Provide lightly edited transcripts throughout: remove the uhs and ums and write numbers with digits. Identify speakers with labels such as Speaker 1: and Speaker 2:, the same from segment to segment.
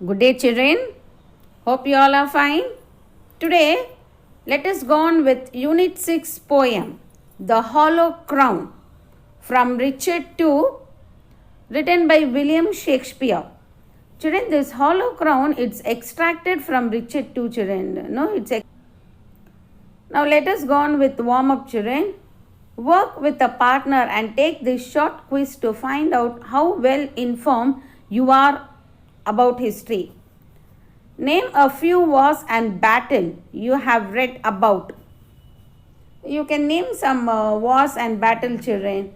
Speaker 1: Good day, children. Hope you all are fine. Today, let us go on with Unit 6 poem, The Hollow Crown, from Richard II, written by William Shakespeare. Children, this hollow crown, it's extracted from Richard II, children. Now, let us go on with warm-up, children. Work with a partner and take this short quiz to find out how well informed you are about history. Name a few wars and battle you have read about. You can name some wars and battle, children.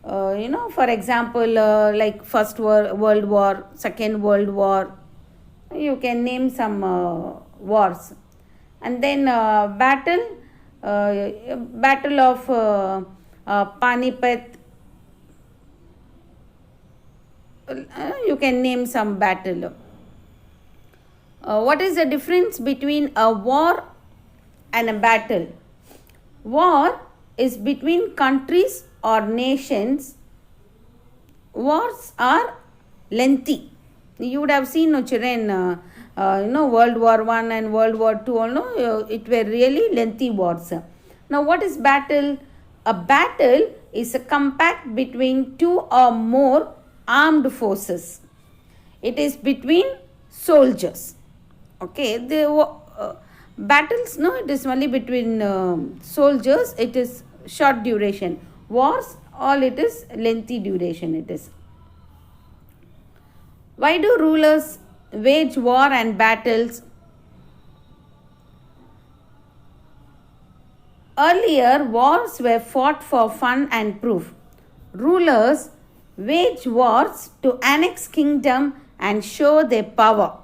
Speaker 1: For example, like First World War, Second World War. You can name some wars. And then battle of Panipat. You can name some battle. What is the difference between a war and a battle? War is between countries or nations. Wars are lengthy. You would have seen, children, World War I and World War II, it were really lengthy wars. Now, what is battle? A battle is a combat between two or more armed forces. It is between soldiers. Okay, battles, it is only between soldiers. It is short duration. Wars, all it is lengthy duration it is. Why do rulers wage war and battles? Earlier, wars were fought for fun and proof. Rulers wage wars to annex kingdom and show their power.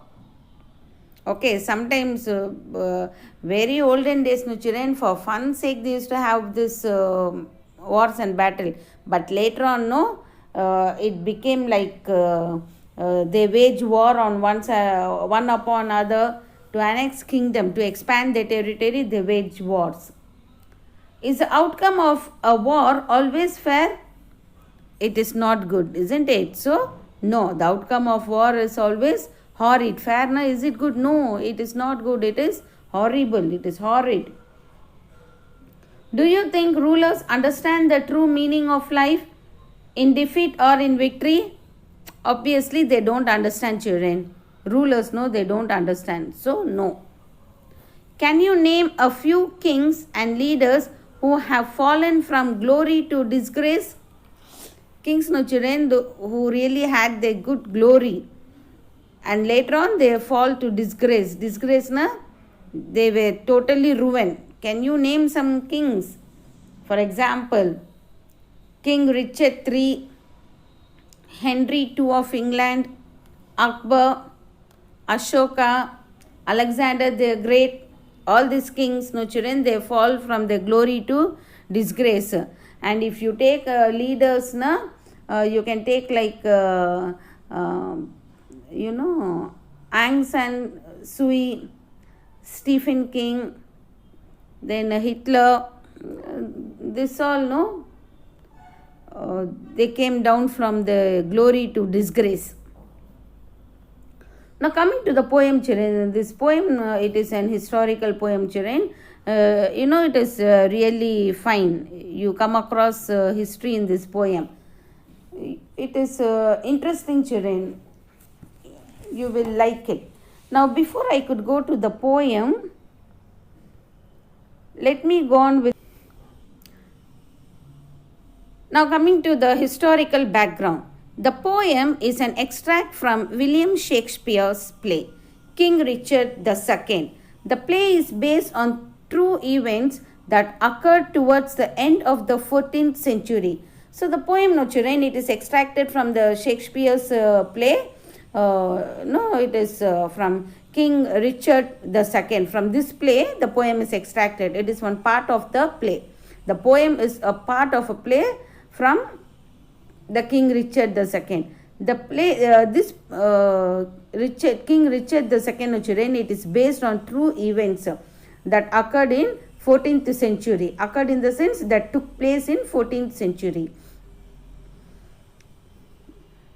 Speaker 1: Okay, sometimes very olden days, children, for fun sake they used to have this wars and battle. But later on, it became like they wage war on one upon other to annex kingdom, to expand their territory. They wage wars. Is the outcome of a war always fair? It is not good, isn't it? So, no, the outcome of war is always horrid. Fair, no? Is it good? No, it is not good. It is horrible. It is horrid. Do you think rulers understand the true meaning of life in defeat or in victory? Obviously, they don't understand, children. Rulers, no, they don't understand. So, no. Can you name a few kings and leaders who have fallen from glory to disgrace? Kings, no, children, who really had their good glory, and later on they fall to disgrace. Disgrace, they were totally ruined. Can you name some kings? For example, King Richard III, Henry II of England, Akbar, Ashoka, Alexander the Great. All these kings, children, they fall from their glory to disgrace. And if you take leaders, you can take like Aung San Suu Kyi, Stephen King, then Hitler. This all, they came down from the glory to disgrace. Now, coming to the poem, children, this poem, it is an historical poem, children. It is really fine. You come across history in this poem. It is interesting, children. You will like it. Now, before I could go to the poem, let me go on with. Now, coming to the historical background. The poem is an extract from William Shakespeare's play, King Richard II. The play is based on true events that occurred towards the end of the 14th century. So, the poem, children, it is extracted from the Shakespeare's play. It is from King Richard II. From this play, the poem is extracted. It is one part of the play. The poem is a part of a play from the King Richard II. The play, King Richard II, children, it is based on true events that occurred in 14th century. Occurred in the sense that took place in 14th century.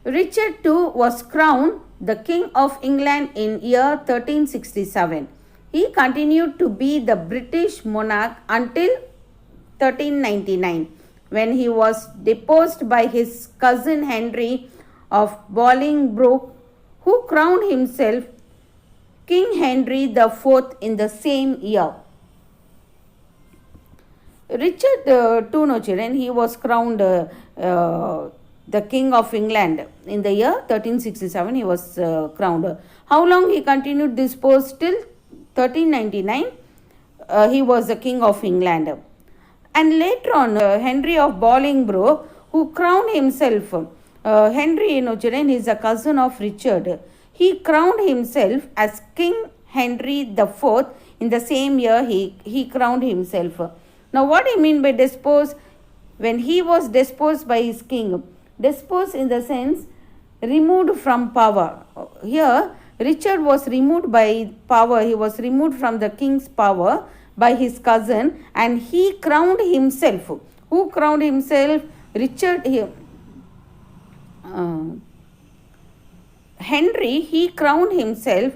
Speaker 1: Richard II was crowned the King of England in year 1367. He continued to be the British monarch until 1399, when he was deposed by his cousin Henry of Bolingbroke, who crowned himself King Henry the Fourth in the same year. Richard II, no children, he was crowned the King of England in the year 1367. He was crowned. How long he continued this post? Till 1399. He was the King of England. And later on, Henry of Bolingbroke, who crowned himself, Henry, children, is a cousin of Richard. He crowned himself as King Henry the Fourth in the same year. He crowned himself. Now, what do you mean by deposed? When he was deposed by his king, deposed in the sense removed from power. Here, Richard was removed by power. He was removed from the king's power by his cousin, and he crowned himself. Who crowned himself? Richard. Henry, he crowned himself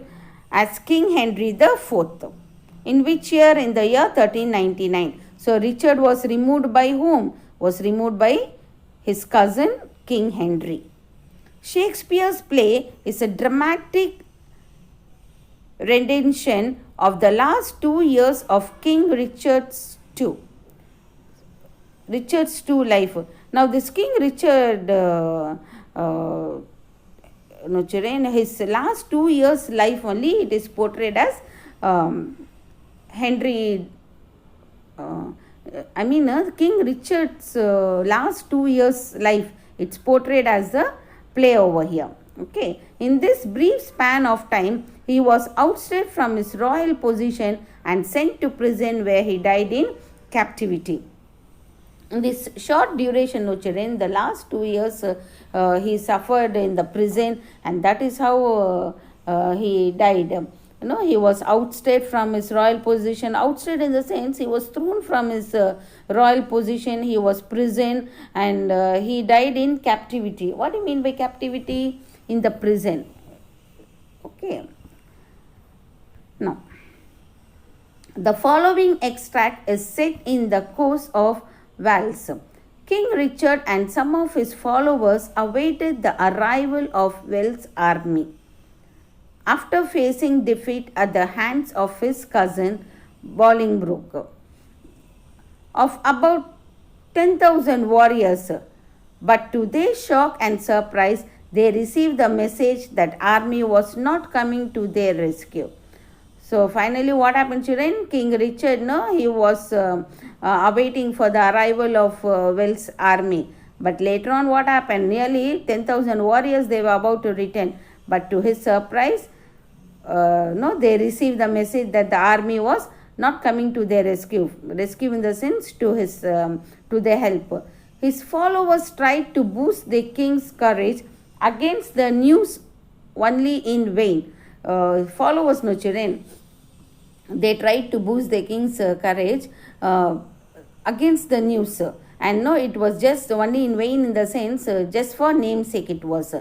Speaker 1: as King Henry the Fourth. In which year? In the year 1399. So, Richard was removed by whom? Was removed by his cousin King Henry. Shakespeare's play is a dramatic rendition of the last 2 years of King Richard's life. Now, this King Richard, his last 2 years' life only, it is portrayed as Henry. King Richard's last 2 years' life, it's portrayed as the play over here. Okay. In this brief span of time, he was ousted from his royal position and sent to prison, where he died in captivity. In this short duration, children, the last 2 years he suffered in the prison, and that is how he died. He was ousted from his royal position. Ousted in the sense he was thrown from his royal position. He was prisoned, and he died in captivity. What do you mean by captivity? In the prison. Okay. Now, the following extract is set in the course of Wales. King Richard and some of his followers awaited the arrival of Wales' army. After facing defeat at the hands of his cousin Bolingbroke, of about 10,000 warriors, but to their shock and surprise, they received the message that army was not coming to their rescue. So finally, what happened, children? King Richard, he was awaiting for the arrival of Wales' army. But later on, what happened? Nearly 10,000 warriors, they were about to return. But to his surprise, they received the message that the army was not coming to their rescue. Rescue in the sense to their help. His followers tried to boost the king's courage against the news only in vain. Followers, children, they tried to boost the king's courage against the news. And it was just only in vain, in the sense, just for namesake it was.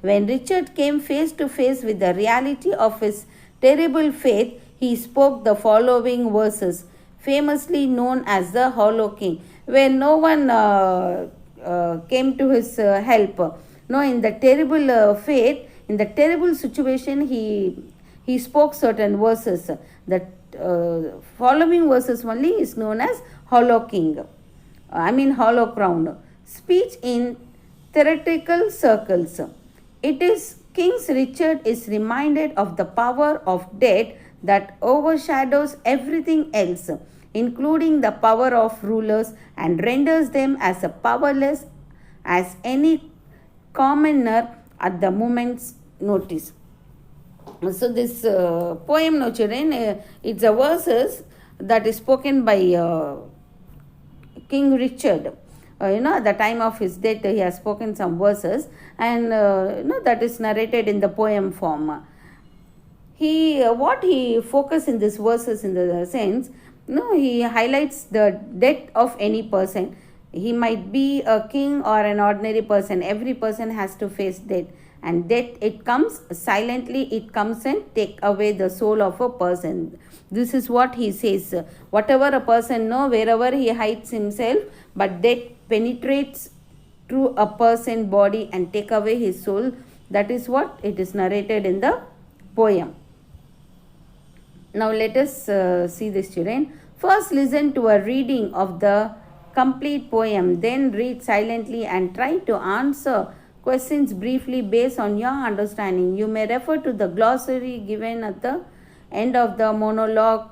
Speaker 1: When Richard came face to face with the reality of his terrible fate, he spoke the following verses, famously known as the Hollow King. When no one came to his help, in the terrible fate, in the terrible situation, he spoke certain verses. The following verses only is known as Hollow King. Hollow Crown. Speech in theatrical circles. It is King Richard is reminded of the power of death that overshadows everything else, including the power of rulers, and renders them as powerless as any commoner at the moment's notice. So this poem, children, it's a verses that is spoken by King Richard. At the time of his death, he has spoken some verses, and that is narrated in the poem form. What he focus in these verses in the sense, he highlights the death of any person. He might be a king or an ordinary person. Every person has to face death. and death, it comes silently, it comes and take away the soul of a person. This is what he says. Whatever a person know, wherever he hides himself, but death penetrates through a person body and take away his soul. That is what it is narrated in the poem. Now let us see this, children. First listen to a reading of the complete poem, then read silently and try to answer questions briefly based on your understanding. You may refer to the glossary given at the end of the monologue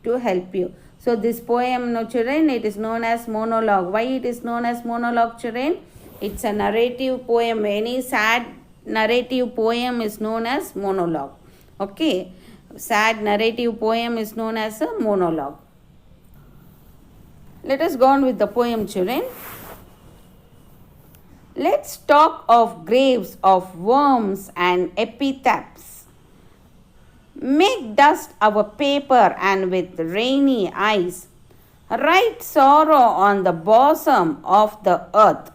Speaker 1: to help you. So this poem, no children, it is known as monologue. Why it is known as monologue, children? It's a narrative poem. Any sad narrative poem is known as monologue. Okay. Sad narrative poem is known as a monologue. Let us go on with the poem, children. Let's talk of graves of worms and epitaphs. Make dust our paper and with rainy eyes write sorrow on the bosom of the earth.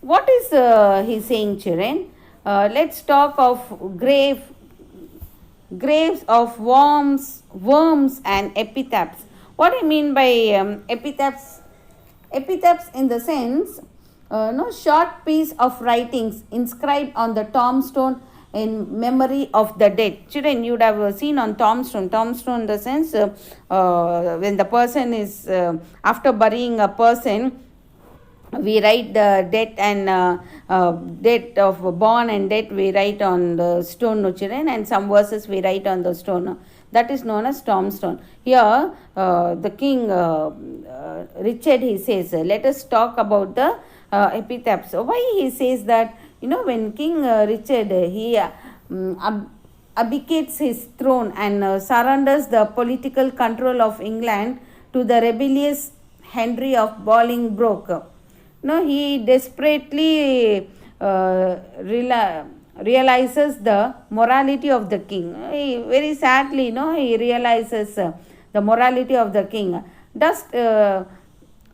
Speaker 1: What is he saying, children? Let's talk of graves of worms and epitaphs. What do you mean by epitaphs? Epitaphs in the sense, short piece of writings inscribed on the tombstone in memory of the dead. Children, you would have seen on tombstone. Tombstone in the sense, when the person is, after burying a person, we write the date and date of born and death we write on the stone, no children, and some verses we write on the stone. That is known as tombstone. Here, the king Richard, he says, let us talk about the epitaphs. So why he says that? When King Richard, he abdicates his throne and surrenders the political control of England to the rebellious Henry of Bolingbroke. He desperately realizes the morality of the king. Very sadly, he realizes the morality of the king.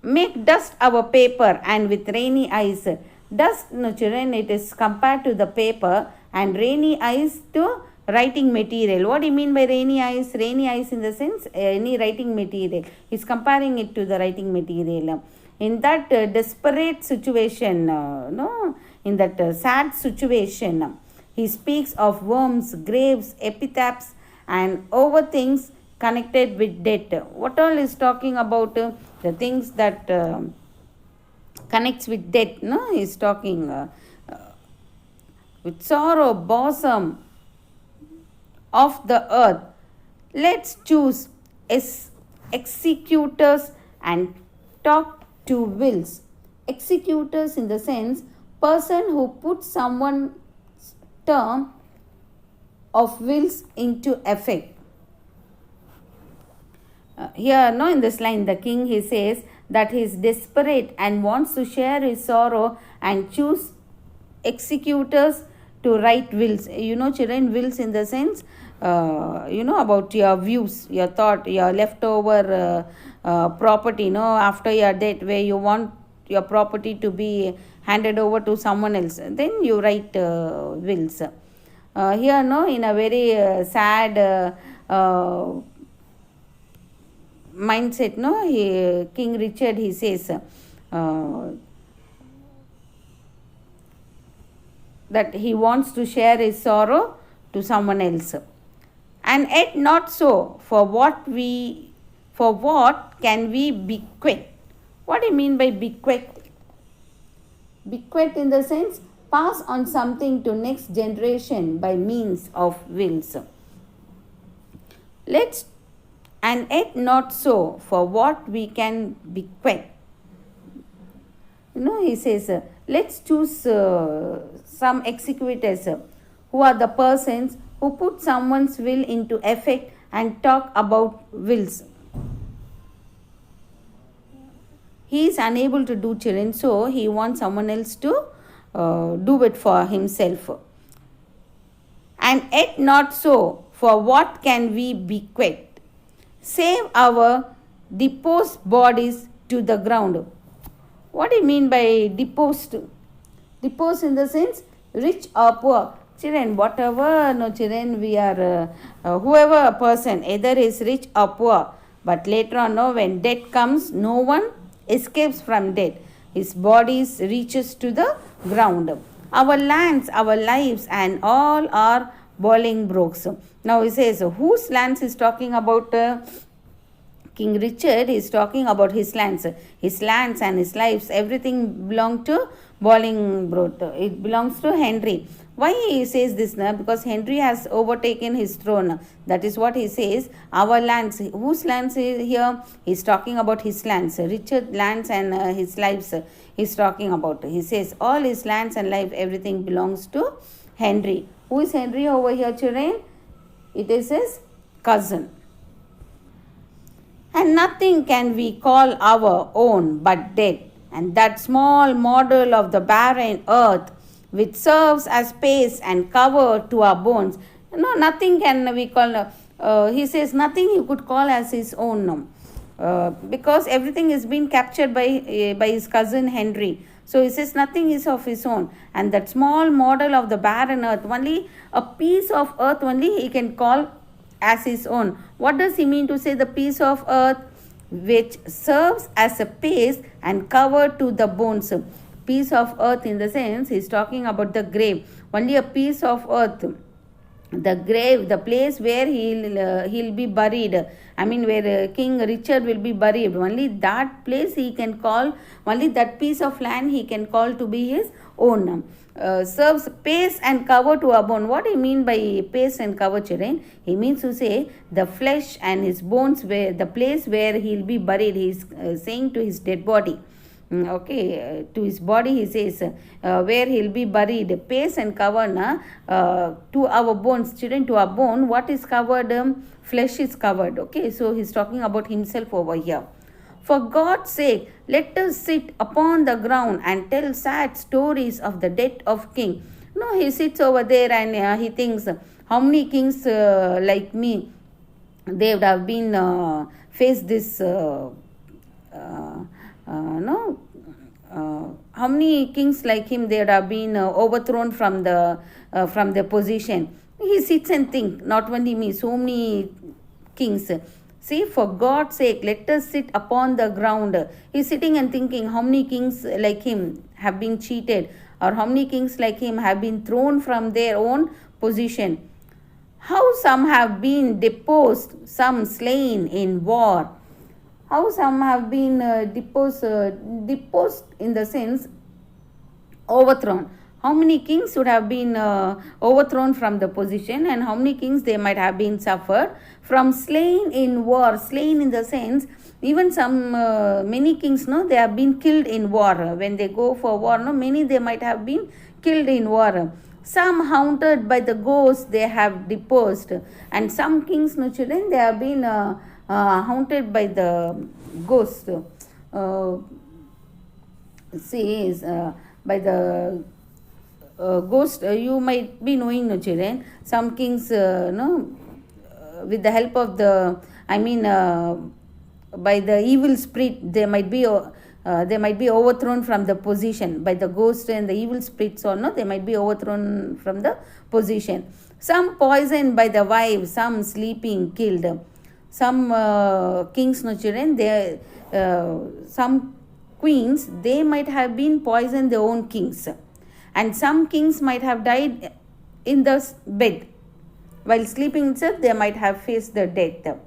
Speaker 1: Make dust our paper and with rainy eyes. Dust, children, it is compared to the paper and rainy eyes to writing material. What do you mean by rainy eyes? Rainy eyes in the sense any writing material. He's comparing it to the writing material. In that desperate situation, in that sad situation, he speaks of worms, graves, epitaphs, and over things connected with death. What all is talking about? The things that connects with death. He is talking with sorrow, bosom of the earth. Let's choose executors and talk to wills. Executors in the sense, person who puts someone's term of wills into effect. Here, in this line, the king, he says that he is desperate and wants to share his sorrow and choose executors to write wills. Children, wills in the sense, about your views, your thought, your leftover property, after your death, where you want your property to be handed over to someone else. Then you write wills. Here, in a very sad mindset, King Richard, he says that he wants to share his sorrow to someone else. And yet not so, for what can we bequeath? What do you mean by bequeath? Bequeath in the sense, pass on something to next generation by means of wills. And yet not so, for what we can bequeath. He says, let's choose some executors who are the persons who put someone's will into effect and talk about wills. He is unable to do, children, so he wants someone else to do it for himself. And yet not so, for what can we bequeath? Save our deposed bodies to the ground. What do you mean by deposed? Deposed in the sense, rich or poor. Children, whatever, no children, we are, whoever a person, either is rich or poor. But later on, no, when death comes, no one escapes from death. His body reaches to the ground. Our lands, our lives, and all are boiling brooks. Now he says, whose lands is talking about? King Richard is talking about his lands and his lives, everything belonged to Bolingbroke. It belongs to Henry. Why he says this now? Because Henry has overtaken his throne. That is what he says. Our lands. Whose lands is here? He's talking about his lands. Richard lands and his lives he's talking about. He says all his lands and life, everything belongs to Henry. Who is Henry over here, children? It is his cousin. And nothing can we call our own but death, and that small model of the barren earth which serves as space and cover to our bones. No, nothing can we call, he says nothing he could call as his own, because everything is being captured by his cousin Henry. So he says nothing is of his own, and that small model of the barren earth, only a piece of earth only he can call as his own. What does he mean to say the piece of earth which serves as a paste and cover to the bones? Piece of earth, in the sense he is talking about the grave. Only a piece of earth, the grave, the place where he'll be buried. I mean, where King Richard will be buried. Only that place he can call, only that piece of land he can call to be his own. Serves paste and cover to a bone. What he mean by paste and cover, children? He means to say the flesh and his bones, where the place where he'll be buried. He is saying to his dead body. Okay, to his body he says, where he'll be buried. Paste and cover to our bones, children, to our bone. What is covered? Flesh is covered. Okay, so he's talking about himself over here. For God's sake, let us sit upon the ground and tell sad stories of the death of king. No, he sits over there and he thinks, how many kings like me, they would have been faced this, how many kings like him, they would have been overthrown from their position. He sits and thinks, not only me, so many kings. See, for God's sake, let us sit upon the ground. He's sitting and thinking how many kings like him have been cheated, or how many kings like him have been thrown from their own position. How some have been deposed, some slain in war. How some have been deposed in the sense overthrown. How many kings would have been overthrown from the position, and how many kings they might have been suffered from slain in war. Slain in the sense, even some many kings, no, they have been killed in war. When they go for war, no, many they might have been killed in war. Some haunted by the ghosts they have deposed, and some kings, no children, they have been haunted by the ghost. By the ghost, you might be knowing, no children, some kings, with the help of the, by the evil spirit, they might be overthrown from the position by the ghost and the evil spirits, or no, they might be overthrown from the position. Some poisoned by the wives, some sleeping killed. Some kings, no children, they some queens, they might have been poisoned their own kings, and some kings might have died in the bed while sleeping itself. They might have faced the death.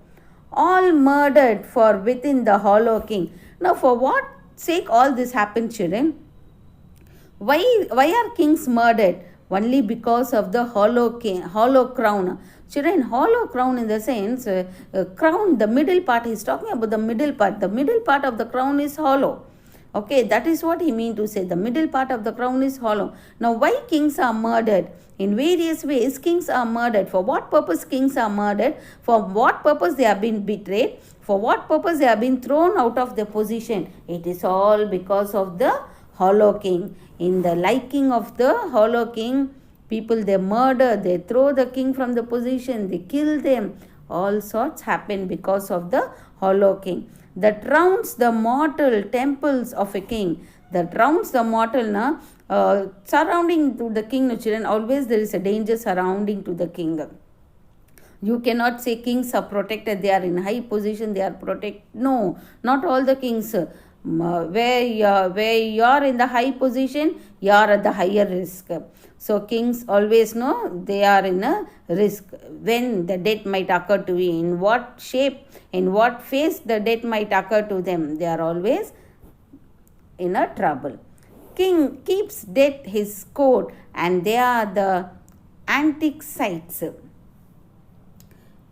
Speaker 1: All murdered for within the hollow king. Now, for what sake all this happened, children? Why are kings murdered? Only because of the hollow crown. Children, hollow crown in the sense, crown, the middle part, he's talking about the middle part. The middle part of the crown is hollow. Okay, that is what he mean to say. The middle part of the crown is hollow. Now, why kings are murdered? In various ways, kings are murdered. For what purpose kings are murdered? For what purpose they have been betrayed? For what purpose they have been thrown out of their position? It is all because of the hollow king. In the liking of the hollow king, people, they murder, they throw the king from the position, they kill them. All sorts happen because of the hollow king. That rounds the mortal temples of a king. That rounds the mortal, surrounding to the king, no children, always there is a danger surrounding to the king. You cannot say kings are protected, they are in high position, they are protected. No, not all the kings. Where you are in the high position, you are at the higher risk. So kings always know they are in a risk. When the death might occur to you, in what shape, in what phase the death might occur to them, they are always in a trouble. King keeps death his court, and they are the antique sites.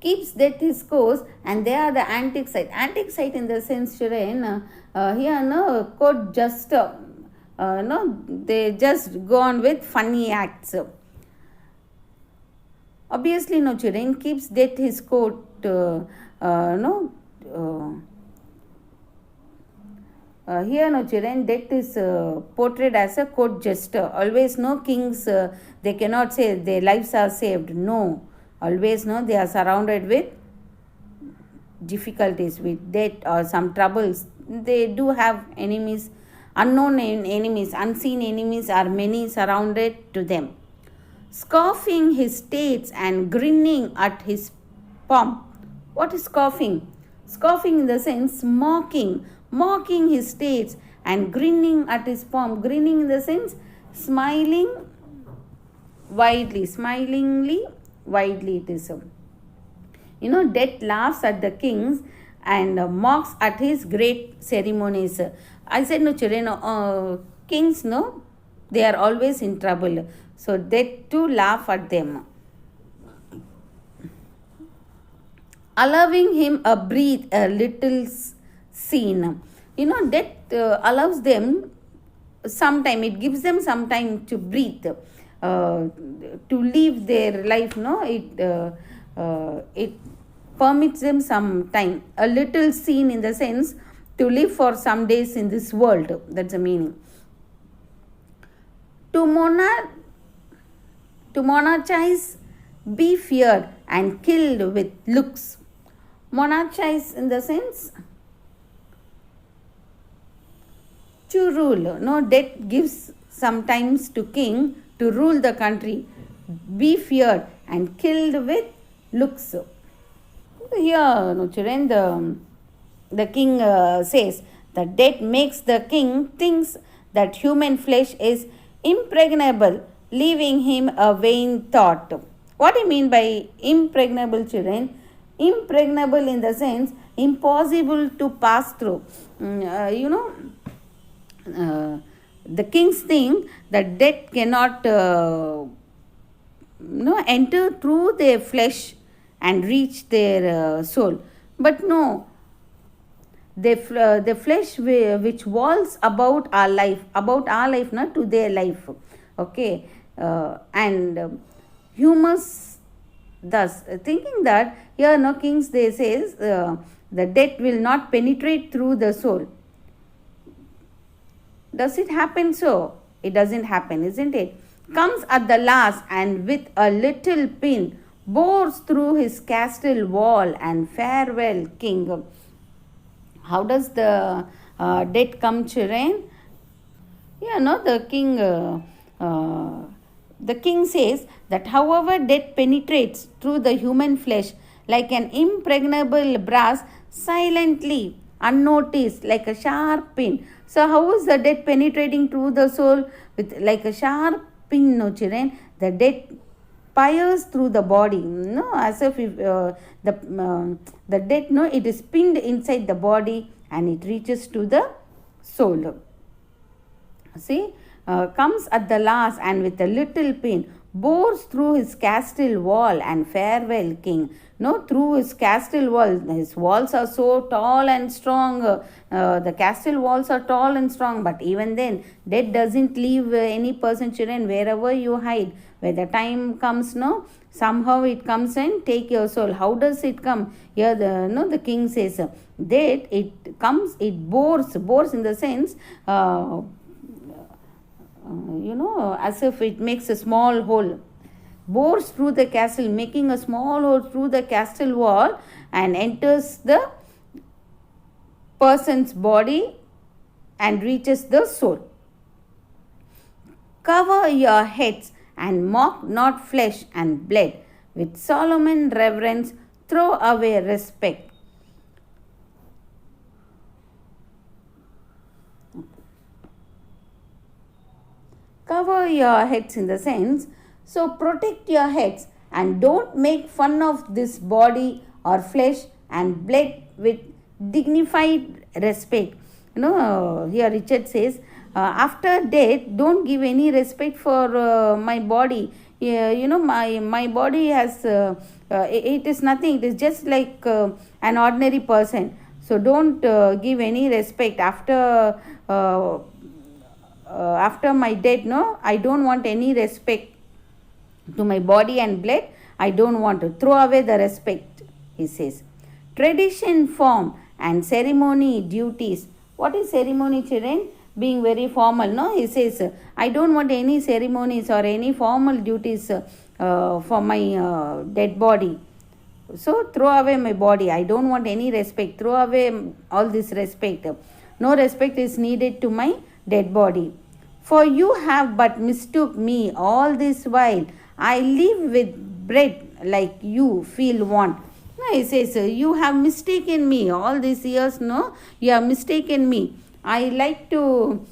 Speaker 1: Keeps death his course, and they are the antique site. Antique site in the sense, children, here no court just no, they just go on with funny acts. Obviously, no children, keeps death his court. No. Here, no children, death is portrayed as a court jester. Always, no kings, they cannot say their lives are saved. No. Always know they are surrounded with difficulties, with death or some troubles. They do have enemies, unknown enemies, unseen enemies are many surrounded to them. Scoffing his states and grinning at his pomp. What is scoffing? Scoffing in the sense mocking his states and grinning at his pomp. Grinning in the sense smilingly widely it is. Death laughs at the kings and mocks at his great ceremonies. I said, no children, kings, no, they are always in trouble. So death too laugh at them. Allowing him a breathe, a little scene. Death allows them some time, it gives them some time to breathe. To live their life, no, it permits them some time, a little scene in the sense to live for some days in this world. That's the meaning. To monarchize, be feared and killed with looks. Monarchize in the sense to rule. No, death gives sometimes to king to rule the country, be feared and killed with looks. Here, no children, the king says that death makes the king thinks that human flesh is impregnable, leaving him a vain thought. What do you mean by impregnable, children? Impregnable in the sense impossible to pass through. The kings think that death cannot enter through their flesh and reach their soul. But no, the flesh which walls about our life not to their life. Okay, and humans thus thinking that here no kings they says the death will not penetrate through the soul. Does it happen so? It doesn't happen, isn't it? Comes at the last and with a little pin bores through his castle wall and farewell king. How does the death come, children? The king says that however death penetrates through the human flesh like an impregnable brass, silently, unnoticed, like a sharp pin. So how is the death penetrating through the soul with like a sharp pin, no children? The death pierces through the body, as if the death, it is pinned inside the body and it reaches to the soul. See, comes at the last and with a little pin bores through his castle wall and farewell king. Through his castle wall, his walls are so tall and strong. The castle walls are tall and strong, but even then, death doesn't leave any person, children, wherever you hide. When the time comes, somehow it comes and take your soul. How does it come? Here, the king says, death, it comes, it bores in the sense, as if it makes a small hole. Bores through the castle, making a small hole through the castle wall and enters the person's body and reaches the soul. Cover your heads and mock not flesh and blood. With Solomon reverence, throw away respect. Cover your heads in the sense, so protect your heads and don't make fun of this body or flesh and blood with dignified respect. Here Richard says, after death, don't give any respect for my body. Yeah, my body has, it is nothing. It is just like an ordinary person. So don't give any respect after my death. No, I don't want any respect to my body and blood. I don't want to throw away the respect, he says. Tradition, form and ceremony duties. What is ceremony, children? Being very formal, no? He says, I don't want any ceremonies or any formal duties for my dead body. So throw away my body. I don't want any respect. Throw away all this respect. No respect is needed to my dead body. For you have but mistook me all this while. I live with bread like you feel want. No, he says, you have mistaken me all these years. No, you have mistaken me. I like to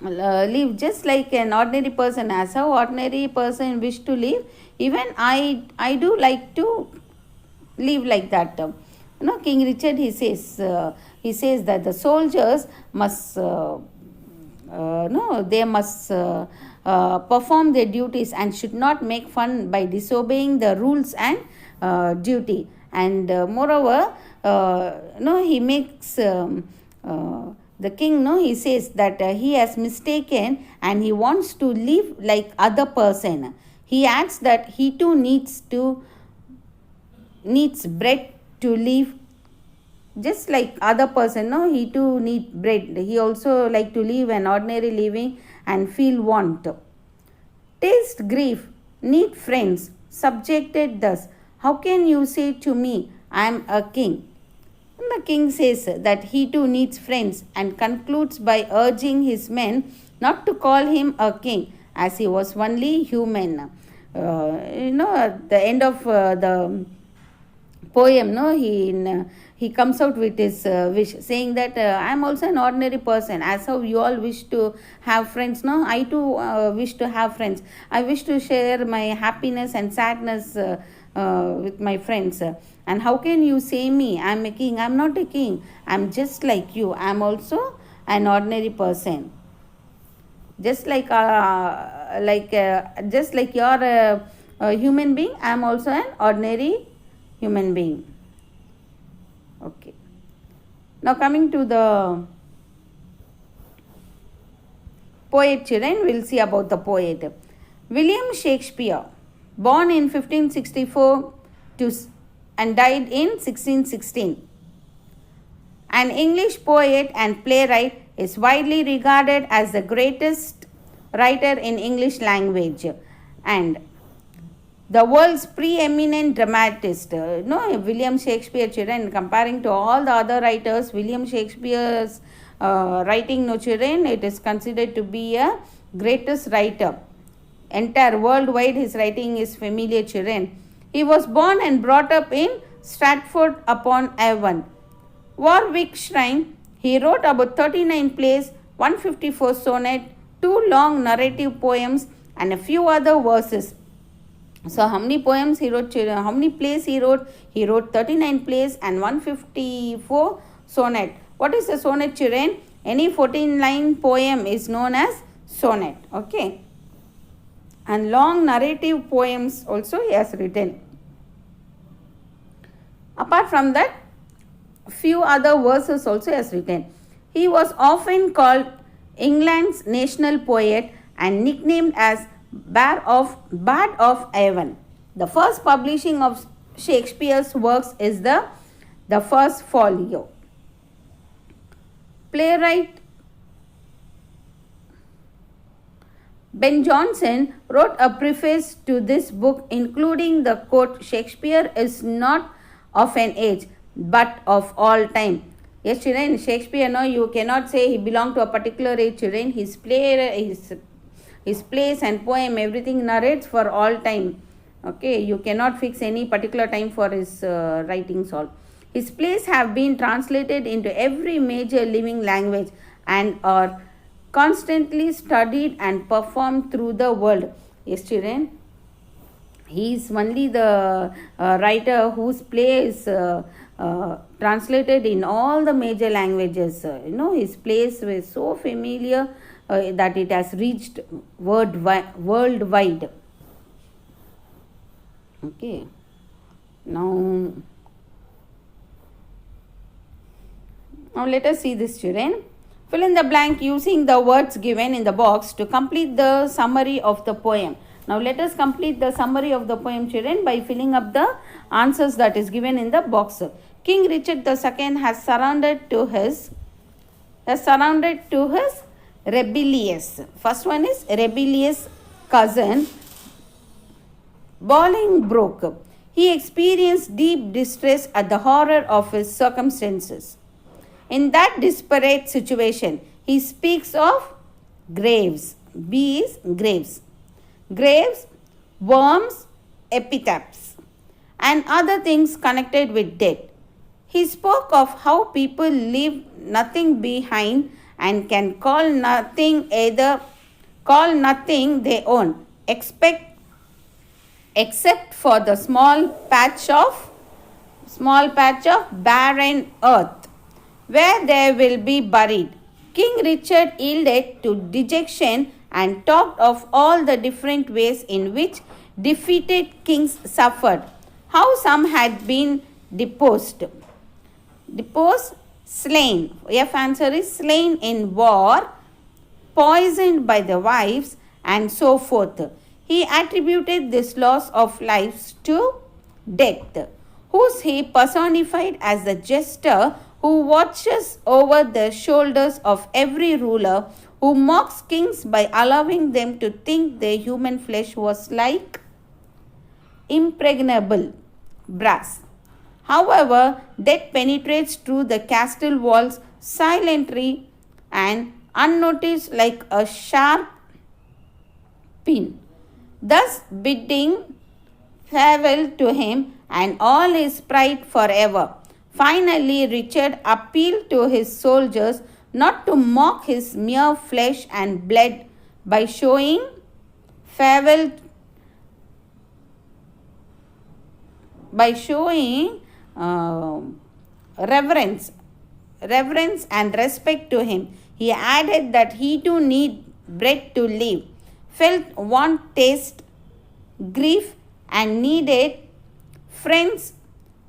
Speaker 1: live just like an ordinary person. As how ordinary person wish to live, even I do like to live like that. King Richard, he says that the soldiers must they must perform their duties and should not make fun by disobeying the rules and duty. And moreover, he makes the king, he says that he has mistaken and he wants to live like other person. He adds that he too needs bread to live just like other person. No, he too need bread. He also like to live an ordinary living and feel want. Taste grief, need friends, subjected thus. How can you say to me, I am a king? And the king says that he too needs friends and concludes by urging his men not to call him a king as he was only human. At the end of the poem, he comes out with his wish, saying that I am also an ordinary person. As how you all wish to have friends, no, I too wish to have friends. I wish to share my happiness and sadness with my friends. And how can you say me, I am a king? I am not a king. I am just like you. I am also an ordinary person. Just like just like you are a human being, I am also an ordinary human being. Okay. Now coming to the poet, children, we'll see about the poet. William Shakespeare, born in 1564 and died in 1616. An English poet and playwright, is widely regarded as the greatest writer in English language and the world's preeminent dramatist. William Shakespeare, children, comparing to all the other writers, William Shakespeare's writing, children, it is considered to be a greatest writer. Entire worldwide his writing is familiar, children. He was born and brought up in Stratford upon Avon, Warwickshire. He wrote about 39 plays, 154 sonnets, 2 long narrative poems and a few other verses. So how many poems he wrote? How many plays he wrote? He wrote 39 plays and 154 sonnet. What is a sonnet, children? Any 14-line poem is known as sonnet. Okay. And long narrative poems also he has written. Apart from that, few other verses also he has written. He was often called England's national poet and nicknamed as Bard of Avon. The first publishing of Shakespeare's works is the first folio. Playwright Ben Jonson wrote a preface to this book, including the quote, "Shakespeare is not of an age, but of all time." Yes, children, Shakespeare, no, you cannot say he belonged to a particular age, children. His His plays and poem, everything narrates for all time. Okay, you cannot fix any particular time for his writings all. His plays have been translated into every major living language and are constantly studied and performed through the world. Yes, children. He is only the writer whose play is translated in all the major languages. His plays were so familiar that it has reached worldwide. Okay. Now let us see this, children. Fill in the blank using the words given in the box to complete the summary of the poem. Now let us complete the summary of the poem, children, by filling up the answers that is given in the box. King Richard II has surrounded to his rebellious. First one is rebellious cousin Bolingbroke. He experienced deep distress at the horror of his circumstances. In that desperate situation, he speaks of graves. B is graves. Graves, worms, epitaphs, and other things connected with death. He spoke of how people leave nothing behind and can call nothing their own, except for the small patch of barren earth where they will be buried. King Richard yielded to dejection and talked of all the different ways in which defeated kings suffered, how some had been deposed, slain. F answer is slain in war, poisoned by the wives, and so forth. He attributed this loss of lives to death, whose he personified as the jester who watches over the shoulders of every ruler, who mocks kings by allowing them to think their human flesh was like impregnable brass. However, death penetrates through the castle walls silently and unnoticed like a sharp pin, thus bidding farewell to him and all his pride forever. Finally, Richard appealed to his soldiers not to mock his mere flesh and blood by showing reverence and respect to him. He added that he too need bread to live, felt want, taste, grief, and needed friends.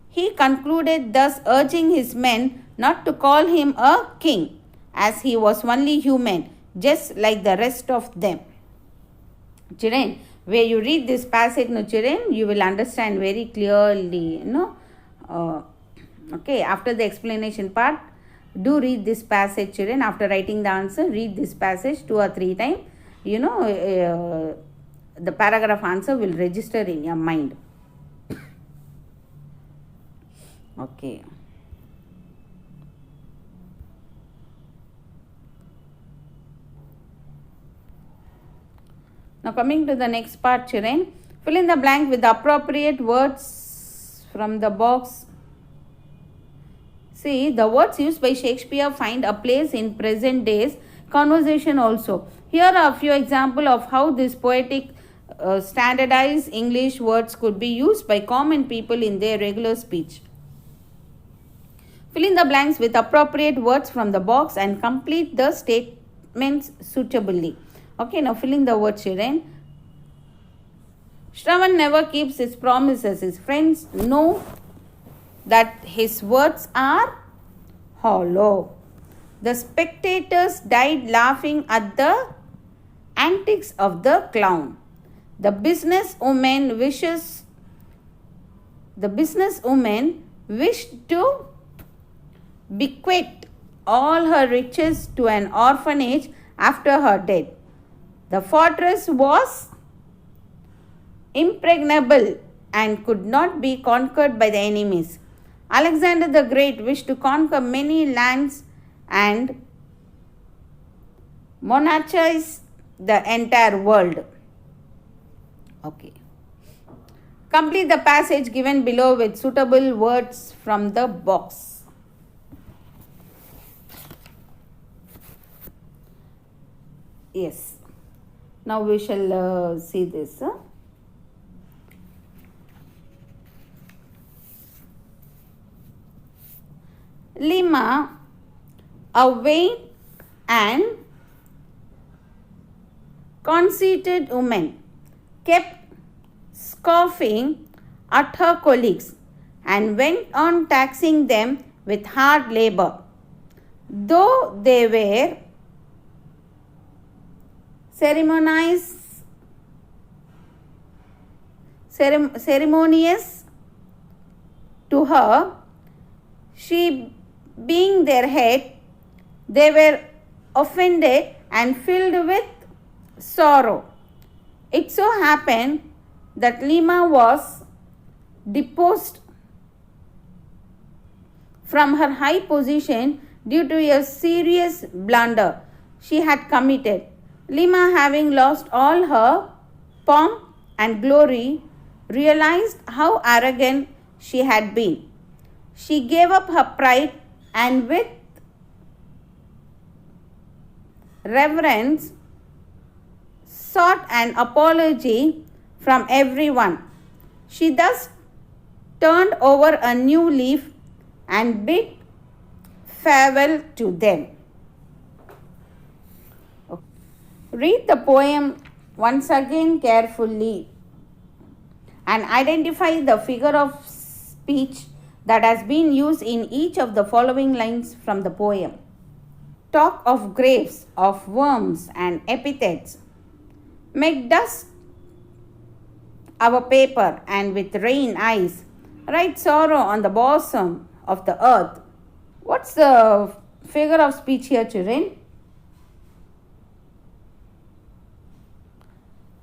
Speaker 1: He concluded thus, urging his men not to call him a king, as he was only human, just like the rest of them. Children, where you read this passage, children, you will understand very clearly, okay, after the explanation part, do read this passage, children. After writing the answer, read this passage 2 or 3 times. The paragraph answer will register in your mind. Okay. Now coming to the next part, children, fill in the blank with the appropriate words from the box. See, the words used by Shakespeare find a place in present days conversation also. Here are a few examples of how this poetic standardized English words could be used by common people in their regular speech. Fill in the blanks with appropriate words from the box and complete the statements suitably. Okay, now fill in the words, children. Shravan never keeps his promises. His friends know that his words are hollow. The spectators died laughing at the antics of the clown. The businesswoman wished to bequeath all her riches to an orphanage after her death. The fortress was impregnable and could not be conquered by the enemies. Alexander the Great wished to conquer many lands and monarchize the entire world. Okay. Complete the passage given below with suitable words from the box. Yes. Now we shall see this. Lima, a vain and conceited woman, kept scoffing at her colleagues and went on taxing them with hard labor. Though they were ceremonious to her, she being their head, they were offended and filled with sorrow. It so happened that Lima was deposed from her high position due to a serious blunder she had committed. Lima, having lost all her pomp and glory, realized how arrogant she had been. She gave up her pride and with reverence sought an apology from everyone. She thus turned over a new leaf and bid farewell to them. Read the poem once again carefully and identify the figure of speech that has been used in each of the following lines from the poem. Talk of graves, of worms and epithets. Make dust our paper and with rain eyes write sorrow on the bosom of the earth. What's the figure of speech here, children?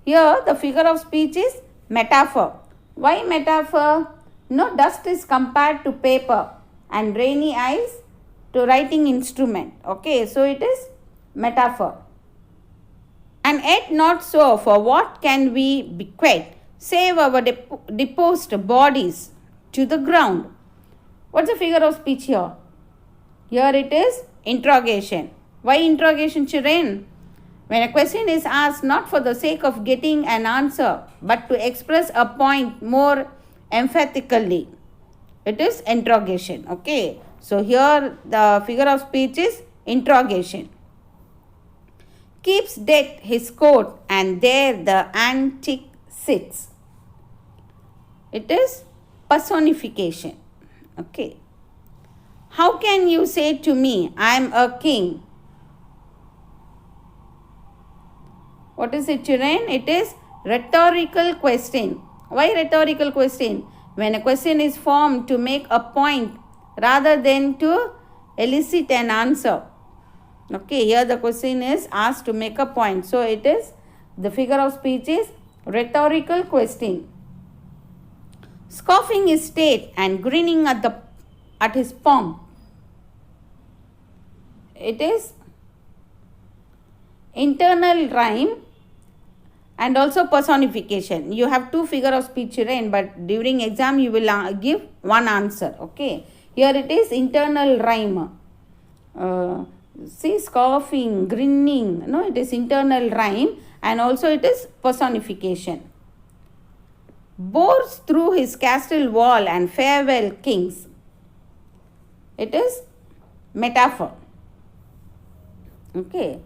Speaker 1: Here the figure of speech is metaphor. Why metaphor? No, dust is compared to paper and rainy eyes to writing instrument. Okay, so it is metaphor. And yet not so, for what can we bequeath save our deposed bodies to the ground? What's the figure of speech here? Here it is interrogation. Why interrogation, children? When a question is asked not for the sake of getting an answer, but to express a point more emphatically, it is interrogation. Okay. So here the figure of speech is interrogation. Keeps death his coat and there the antique sits. It is personification. Okay. How can you say to me, I am a king? What is it, children? It is rhetorical question. Why rhetorical question? When a question is formed to make a point rather than to elicit an answer. Okay, here the question is asked to make a point. So it is, the figure of speech is rhetorical question. Scoffing his state and grinning at his pomp. It is internal rhyme and also personification. You have two figure of speech, children, but during exam you will give one answer. Okay. Here it is internal rhyme. See, scoffing, grinning. No, it is internal rhyme and also it is personification. Bores through his castle wall and farewell kings. It is metaphor. Okay.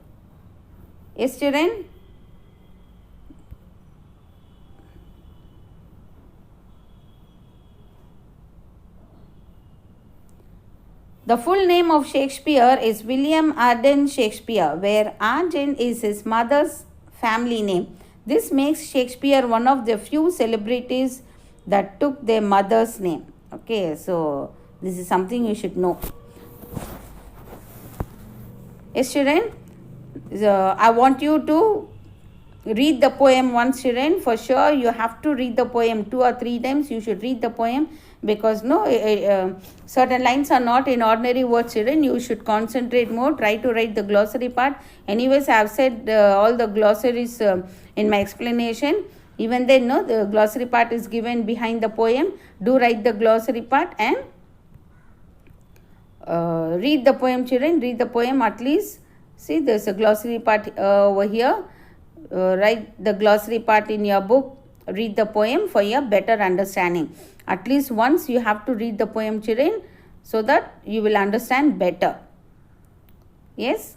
Speaker 1: Yes, children? The full name of Shakespeare is William Arden Shakespeare, where Arden is his mother's family name. This makes Shakespeare one of the few celebrities that took their mother's name. Okay, so this is something you should know. Yes, children, I want you to read the poem once, children. For sure, you have to read the poem 2 or 3 times. You should read the poem, because certain lines are not in ordinary words, children. You should concentrate more. Try to write the glossary part. Anyways, I have said all the glossaries in my explanation. Even then, the glossary part is given behind the poem. Do write the glossary part and read the poem, children. Read the poem at least. See, there's a glossary part over here. Write the glossary part in your book. Read the poem for your better understanding. At least once you have to read the poem, children, so that you will understand better. Yes.